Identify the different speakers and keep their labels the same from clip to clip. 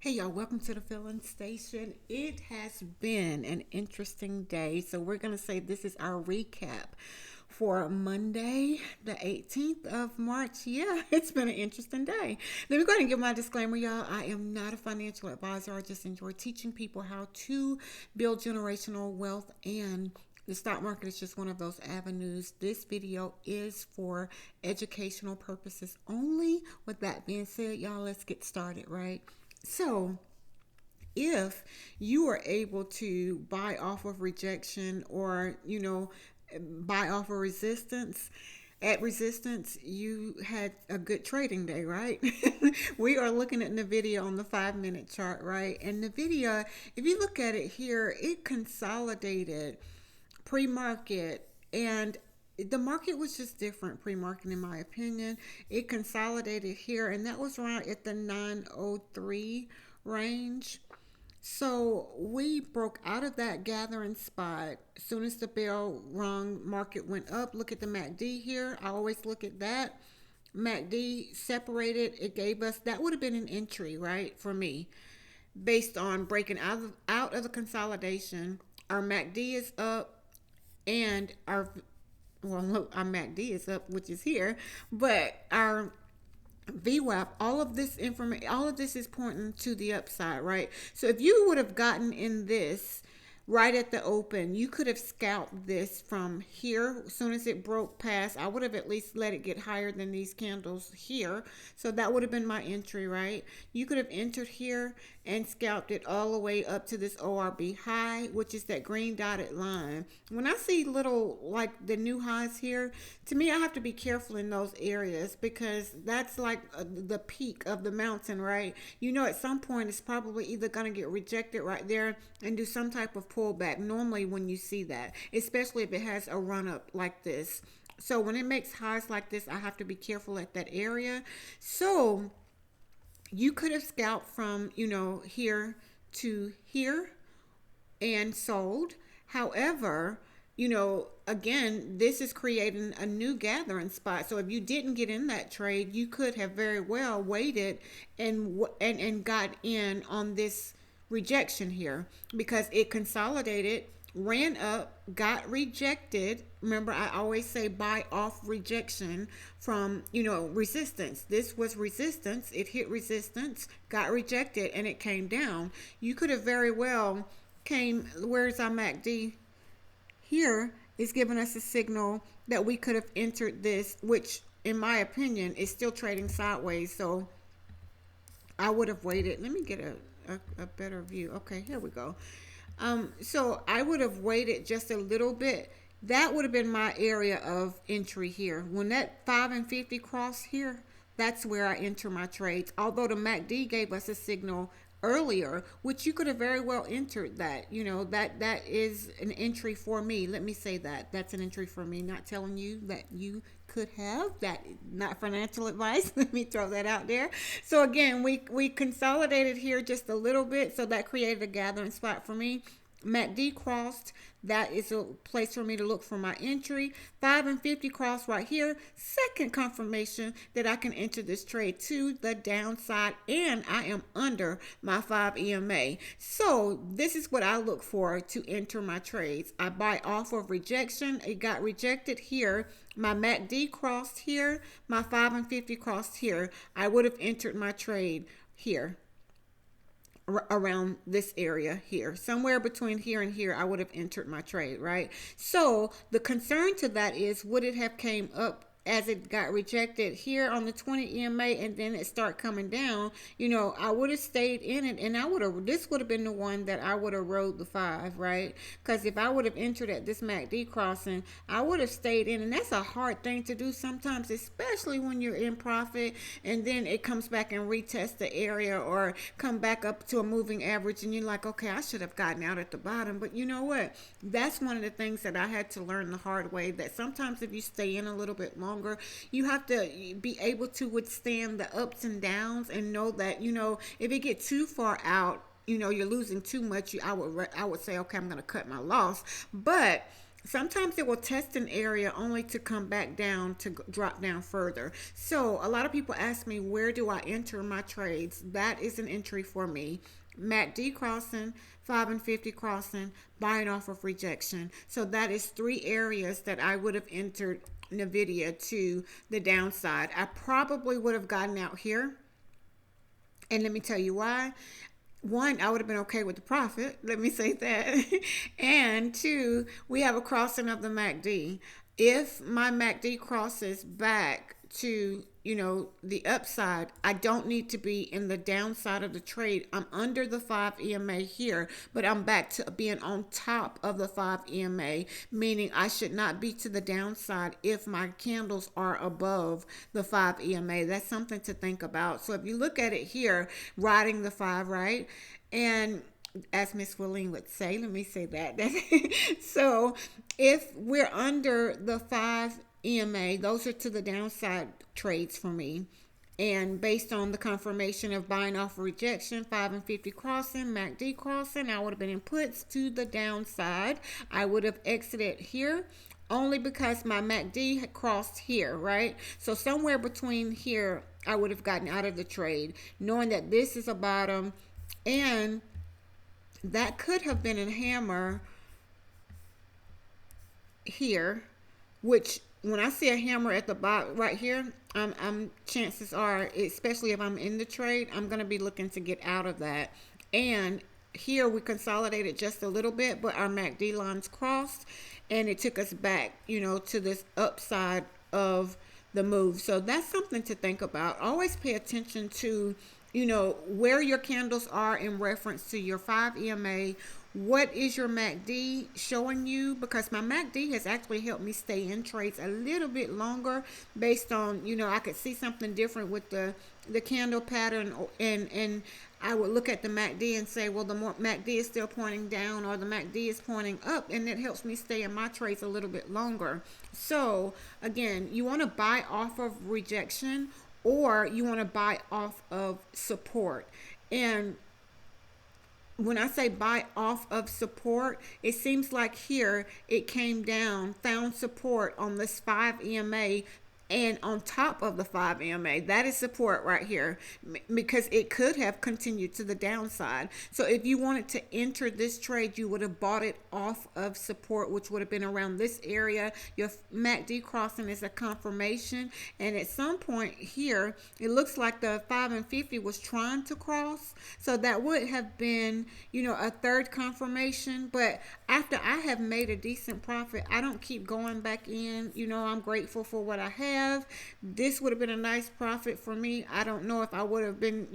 Speaker 1: Hey y'all, welcome to the filling station. It has been an interesting day. So we're going to say this is our recap for Monday, the 18th of March. Yeah, it's been an interesting day. Let me go ahead and give my disclaimer, y'all. I am not a financial advisor. I just enjoy teaching people how to build generational wealth, and the stock market is just one of those avenues. This video is for educational purposes only. With that being said, y'all, let's get started, right? So, if you are able to buy off of rejection or, buy off of resistance, at resistance, you had a good trading day, right? We are looking at the video on the 5 minute chart, right? And the video, if you look at it here, it consolidated pre market, and the market was just different pre-market in my opinion. It consolidated here, and that was around at the 903 range. So we broke out of that gathering spot. As soon as the bell rung, market went up. Look at the MACD here. I always look at that. MACD separated. It gave us, that would have been an entry, right, for me, based on breaking out of the consolidation. Our MACD is up, and our MACD is up, which is here, but our VWAP, all of this information, all of this is pointing to the upside, right? So if you would have gotten in this right at the open, you could have scalped this from here. As soon as it broke past, I would have at least let it get higher than these candles here. So that would have been my entry, right? You could have entered here and scalped it all the way up to this ORB high, which is that green dotted line. When I see little, like the new highs here, to me, I have to be careful in those areas, because that's like the peak of the mountain, right? At some point it's probably either going to get rejected right there and do some type of pullback. Normally when you see that, especially if it has a run up like this. So when it makes highs like this, I have to be careful at that area. So you could have scalped from, here to here and sold. However, again, this is creating a new gathering spot. So if you didn't get in that trade, you could have very well waited and got in on this rejection here, because it consolidated, ran up, got rejected. Remember, I always say buy off rejection from, resistance. This was resistance. It hit resistance, got rejected, and it came down. You could have very well came, where's our MACD? Here is giving us a signal that we could have entered this, which in my opinion is still trading sideways. So I would have waited. Let me get a better view. Okay, here we go. So I would have waited just a little bit. That would have been my area of entry here. When that 5 and 50 cross here, that's where I enter my trades. Although the MACD gave us a signal earlier, which you could have very well entered that. That is an entry for me. Let me say that. That's an entry for me. Not telling you that you could have. That not financial advice. Let me throw that out there. So again, we consolidated here just a little bit, so that created a gathering spot for me. MACD crossed. That is a place for me to look for my entry. 5 and 50 cross right here. Second confirmation that I can enter this trade to the downside, and I am under my 5 EMA. So this is what I look for to enter my trades. I buy off of rejection. It got rejected here. My MACD crossed here. My 5 and 50 crossed here. I would have entered my trade here, around this area here, somewhere between here and here. I would have entered my trade, right? So the concern to that is, would it have came up as it got rejected here on the 20 EMA and then it start coming down? I would have stayed in it, and this would have been the one that I would have rode the 5, right? Because if I would have entered at this MACD crossing, I would have stayed in, and that's a hard thing to do sometimes, especially when you're in profit and then it comes back and retests the area or come back up to a moving average, and you're like, okay, I should have gotten out at the bottom. But you know what? That's one of the things that I had to learn the hard way, that sometimes if you stay in a little bit longer, you have to be able to withstand the ups and downs, and know that, if it gets too far out, you're losing too much, I would say, okay, I'm going to cut my loss. But Sometimes it will test an area only to come back down to drop down further. So a lot of people ask me, where do I enter my trades? That is an entry for me. MACD crossing, 5 and 50 crossing, buying off of rejection. So that is three areas that I would have entered NVIDIA to the downside. I probably would have gotten out here. And let me tell you why. One, I would have been okay with the profit. Let me say that. And two, we have a crossing of the MACD. If my MACD crosses back to, the upside, I don't need to be in the downside of the trade. I'm under the 5 EMA here, but I'm back to being on top of the 5 EMA, meaning I should not be to the downside if my candles are above the 5 EMA. That's something to think about. So if you look at it here, riding the 5, right? And as Miss Willing would say, let me say that. So if we're under the 5 EMA, those are to the downside trades for me. And based on the confirmation of buying off rejection, 5 and 50 crossing, MACD crossing, I would have been in puts to the downside. I would have exited here only because my MACD had crossed here, right? So somewhere between here, I would have gotten out of the trade, knowing that this is a bottom, and that could have been a hammer here, which when I see a hammer at the bottom right here, I'm chances are, especially if I'm in the trade, I'm going to be looking to get out of that. And here we consolidated just a little bit, but our MACD lines crossed, and it took us back, to this upside of the move. So that's something to think about. Always pay attention to, where your candles are in reference to your 5 EMA. What is your MACD showing you? Because my MACD has actually helped me stay in trades a little bit longer based on, I could see something different with the candle pattern, and I would look at the MACD and say, well, the more MACD is still pointing down, or the MACD is pointing up, and it helps me stay in my trades a little bit longer. So again, you want to buy off of rejection, or you want to buy off of support. And when I say buy off of support, it seems like here it came down, found support on this 5 EMA, and on top of the 5 EMA. That is support right here, because it could have continued to the downside. So if you wanted to enter this trade, you would have bought it off of support, which would have been around this area. Your MACD crossing is a confirmation, and at some point here, it looks like the 5 and 50 was trying to cross. So that would have been, a third confirmation. But after I have made a decent profit, I don't keep going back in. I'm grateful for what I have. This would have been a nice profit for me. I don't know if I would have been,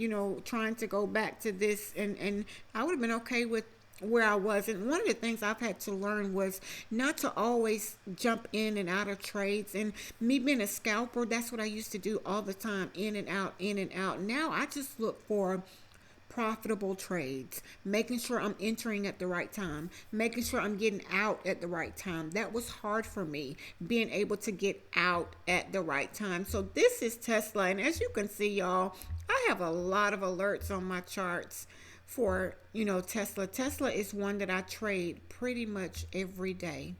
Speaker 1: trying to go back to this, and I would have been okay with where I was. And one of the things I've had to learn was not to always jump in and out of trades. And me being a scalper, that's what I used to do all the time, in and out, in and out. Now I just look for profitable trades, making sure I'm entering at the right time, making sure I'm getting out at the right time. That was hard for me, being able to get out at the right time. So this is Tesla, and as you can see, y'all, I have a lot of alerts on my charts for, Tesla. Tesla is one that I trade pretty much every day.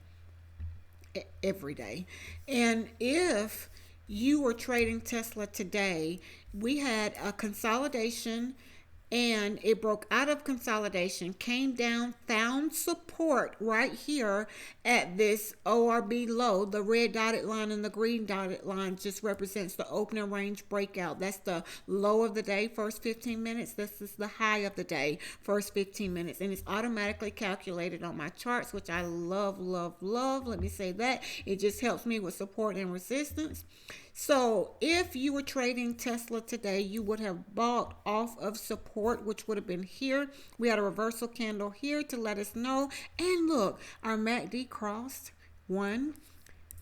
Speaker 1: And if you were trading Tesla today, we had a consolidation, and it broke out of consolidation, came down, found support right here at this ORB low. The red dotted line and the green dotted line just represents the opening range breakout. That's the low of the day, first 15 minutes. This is the high of the day, first 15 minutes. And it's automatically calculated on my charts, which I love, love, love. Let me say that. It just helps me with support and resistance. So if you were trading Tesla today, you would have bought off of support, which would have been here. We had a reversal candle here to let us know. And look, our MACD crossed 1,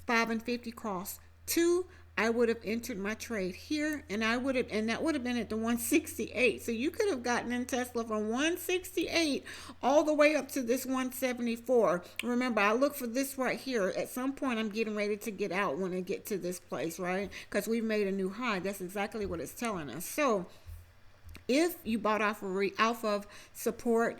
Speaker 1: 5 and 50 crossed 2. I would have entered my trade here, and that would have been at the 168. So you could have gotten in Tesla from 168 all the way up to this 174. Remember, I look for this right here. At some point, I'm getting ready to get out when I get to this place, right? Because we've made a new high. That's exactly what it's telling us. So if you bought off of support,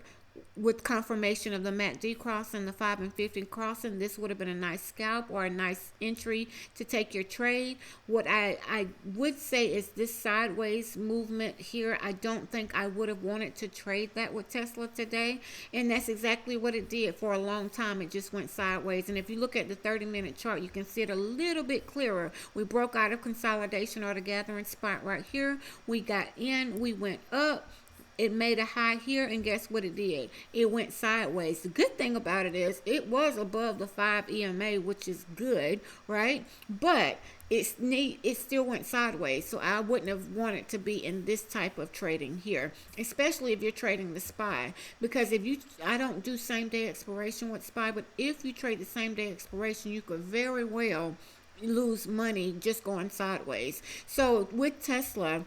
Speaker 1: with confirmation of the MACD crossing, the 5 and 50 crossing, this would have been a nice scalp or a nice entry to take your trade. What I would say is this sideways movement here, I don't think I would have wanted to trade that with Tesla today. And that's exactly what it did for a long time. It just went sideways. And if you look at the 30-minute chart, you can see it a little bit clearer. We broke out of consolidation or the gathering spot right here. We got in, we went up. It made a high here, and guess what it did? It went sideways. The good thing about it is it was above the 5 EMA, which is good, right? But it still went sideways, so I wouldn't have wanted to be in this type of trading here, especially if you're trading the SPY, because I don't do same day expiration with SPY, but if you trade the same day expiration, you could very well lose money just going sideways. So with Tesla,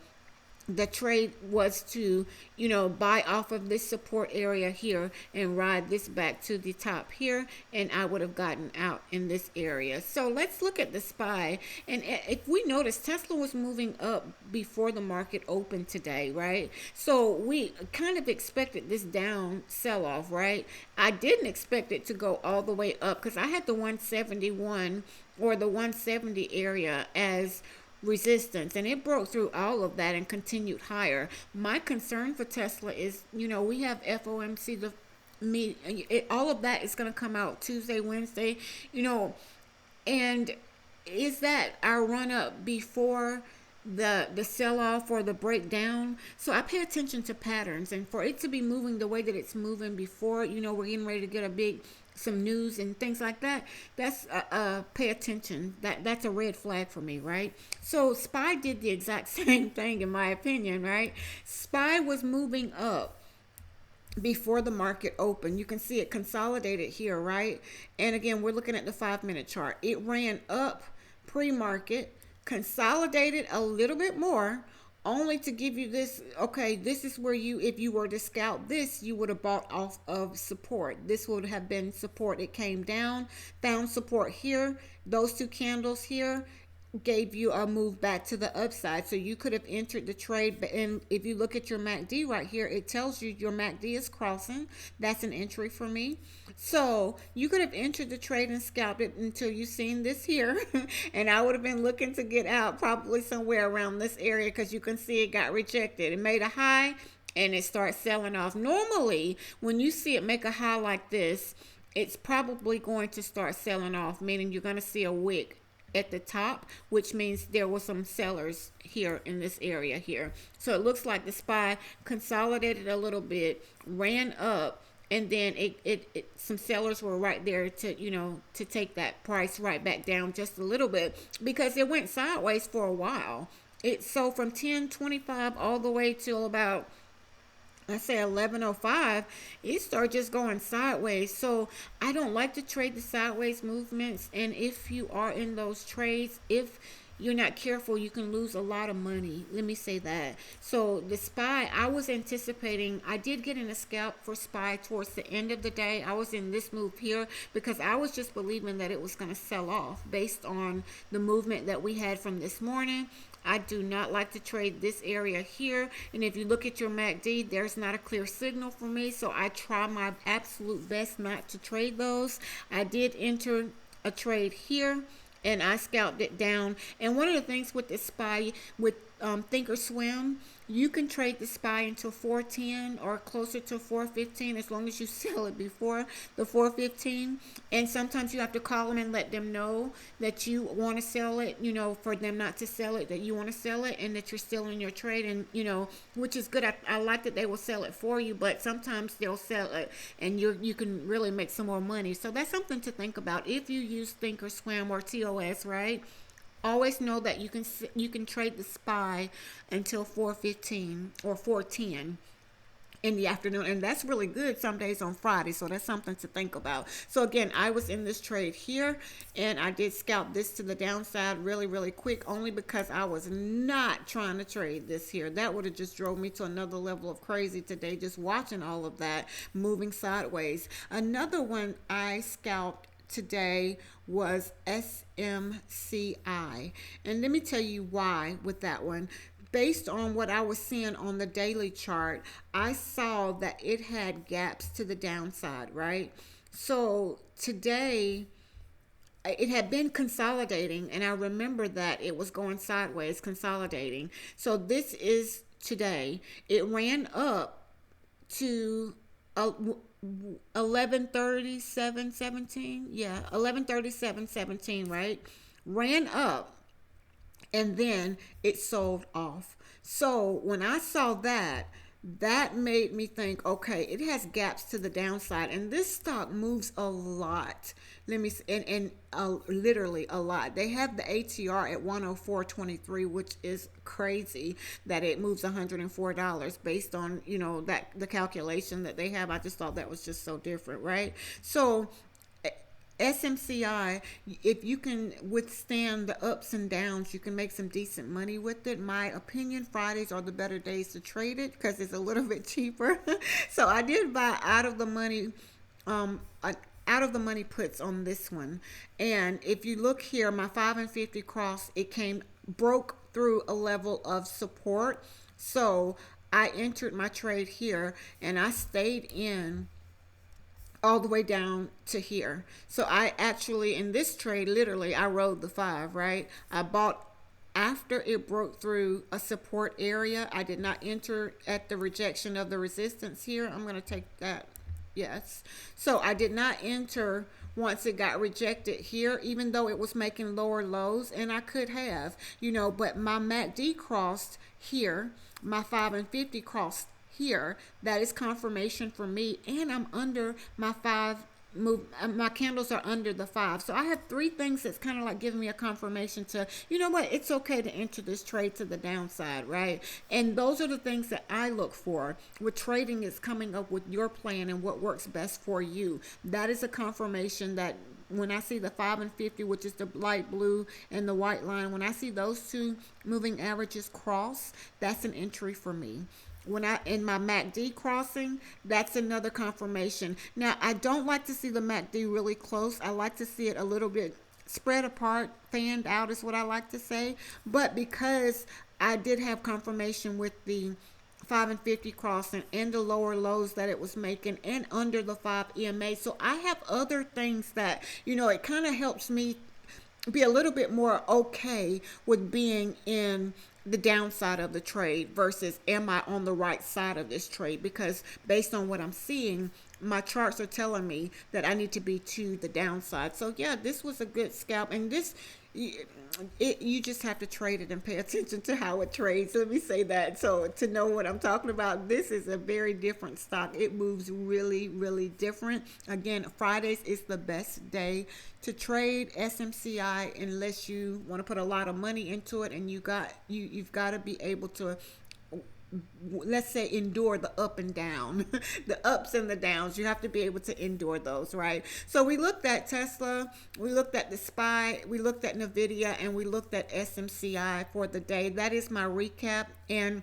Speaker 1: the trade was to, buy off of this support area here and ride this back to the top here, and I would have gotten out in this area. So let's look at the SPY. And if we notice, Tesla was moving up before the market opened today, right? So we kind of expected this down sell-off, right? I didn't expect it to go all the way up because I had the 171 or the 170 area as resistance, and it broke through all of that and continued higher. My concern for Tesla is, we have FOMC, all of that is going to come out Tuesday, Wednesday, and is that our run up before the sell off or the breakdown? So I pay attention to patterns, and for it to be moving the way that it's moving before, we're getting ready to get some news and things like that, that's pay attention. That's a red flag for me, right? So SPY did the exact same thing, in my opinion, right? SPY was moving up before the market opened. You can see it consolidated here, right? And again, we're looking at the 5-minute chart. It ran up pre-market, consolidated a little bit more, only to give you this. Okay, this is where if you were to scalp this, you would have bought off of support. This would have been support. It came down, found support here. Those two candles here gave you a move back to the upside, so you could have entered the trade. And if you look at your MACD right here, it tells you your MACD is crossing. That's an entry for me. So you could have entered the trade and scalped it until you seen this here and I would have been looking to get out probably somewhere around this area, because you can see it got rejected. It made a high and it starts selling off. Normally when you see it make a high like this, it's probably going to start selling off, meaning you're going to see a wick at the top, which means there were some sellers here in this area here. So it looks like the SPY consolidated a little bit, ran up, and then it some sellers were right there to to take that price right back down just a little bit, because it went sideways for a while. It sold from 10.25 all the way till about, I say, 11.05, it started just going sideways. So I don't like to trade the sideways movements. And if you are in those trades, if you're not careful, you can lose a lot of money. Let me say that. So the SPY, I was anticipating, I did get in a scalp for SPY towards the end of the day. I was in this move here because I was just believing that it was going to sell off based on the movement that we had from this morning. I do not like to trade this area here. And if you look at your MACD, there's not a clear signal for me. So I try my absolute best not to trade those. I did enter a trade here and I scalped it down. And one of the things with the SPY, with Thinkorswim, you can trade the SPY until 410 or closer to 415 as long as you sell it before the 415. And sometimes you have to call them and let them know that you want to sell it, for them not to sell it, that you want to sell it and that you're still in your trade, and which is good. I like that they will sell it for you, but sometimes they'll sell it and you can really make some more money. So that's something to think about if you use Thinkorswim or TOS, right? Always know that you can trade the SPY until 4:15 or 4:10 in the afternoon, and that's really good some days on Friday. So that's something to think about. So again, I was in this trade here and I did scalp this to the downside really, really quick, only because I was not trying to trade this here. That would have just drove me to another level of crazy today, just watching all of that moving sideways. Another one I scalped today was SMCI, and let me tell you why with that one. based on what I was seeing on the daily chart, I saw that it had gaps to the downside, right? So today it had been consolidating, and I remember that it was going sideways, consolidating. So this is today. It ran up to 1137.17. Yeah, 1137.17, right? Ran up, and then it sold off. So when I saw that, that made me think, okay, it has gaps to the downside, and this stock moves a lot. Let me and literally a lot. They have the ATR at 104.23, which is crazy that it moves $104 based on that the calculation that they have. I just thought that was just so different, right? So SMCI, if you can withstand the ups and downs, you can make some decent money with it. My opinion, Fridays are the better days to trade it because it's a little bit cheaper. So I did buy um, out of the money puts on this one. And if you look here, my 5 and 50 cross, it broke through a level of support. So I entered my trade here, and I stayed in all the way down to here. So I actually, in this trade, literally, I rode the 5, right? I bought after it broke through a support area. I did not enter at the rejection of the resistance here. I'm going to take that. Yes. So I did not enter once it got rejected here, even though it was making lower lows, and I could have, but my MACD crossed here, my 5 and 50 crossed here. That is confirmation for me, and I'm under my 5 move. My candles are under the 5, so I have 3 things that's kind of like giving me a confirmation to, what, it's okay to enter this trade to the downside, right? And those are the things that I look for with trading, is coming up with your plan and what works best for you. That is a confirmation that when I see the 5 and 50, which is the light blue and the white line, when I see those 2 moving averages cross, that's an entry for me. When I in my MACD crossing, that's another confirmation. Now, I don't like to see the MACD really close. I like to see it a little bit spread apart, fanned out is what I like to say. But because I did have confirmation with the 5 and 50 crossing and the lower lows that it was making, and under the 5 EMA, so I have other things that, it kind of helps me be a little bit more okay with being in the downside of the trade versus am I on the right side of this trade, because based on what I'm seeing, my charts are telling me that I need to be to the downside. So yeah, this was a good scalp, and this you just have to trade it and pay attention to how it trades. Let me say that. So to know what I'm talking about, this is a very different stock. It moves really, really different. Again, Fridays is the best day to trade SMCI unless you want to put a lot of money into it, and you've got to be able to, let's say, endure the up and down, the ups and the downs. You have to be able to endure those, right? So we looked at Tesla, we looked at the SPY, we looked at NVIDIA, and we looked at SMCI for the day. That is my recap. And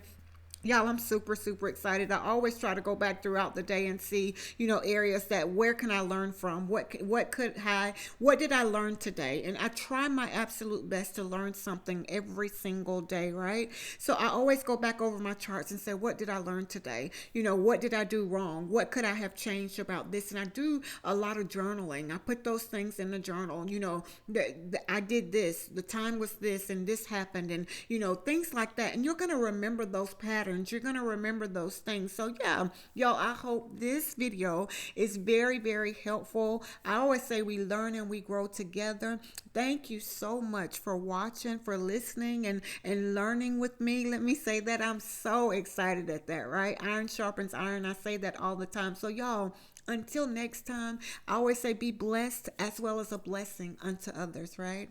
Speaker 1: y'all, I'm super, super excited. I always try to go back throughout the day and see, areas that where can I learn from? What did I learn today? And I try my absolute best to learn something every single day, right? So I always go back over my charts and say, what did I learn today? What did I do wrong? What could I have changed about this? And I do a lot of journaling. I put those things in the journal. I did this, the time was this, and this happened, and things like that. And you're going to remember those patterns. You're going to remember those things. So yeah, y'all, I hope this video is very, very helpful. I always say we learn and we grow together. Thank you so much for watching, for listening, and learning with me. Let me say that I'm so excited at that, right? Iron sharpens iron. I say that all the time. So y'all, until next time, I always say be blessed as well as a blessing unto others, right?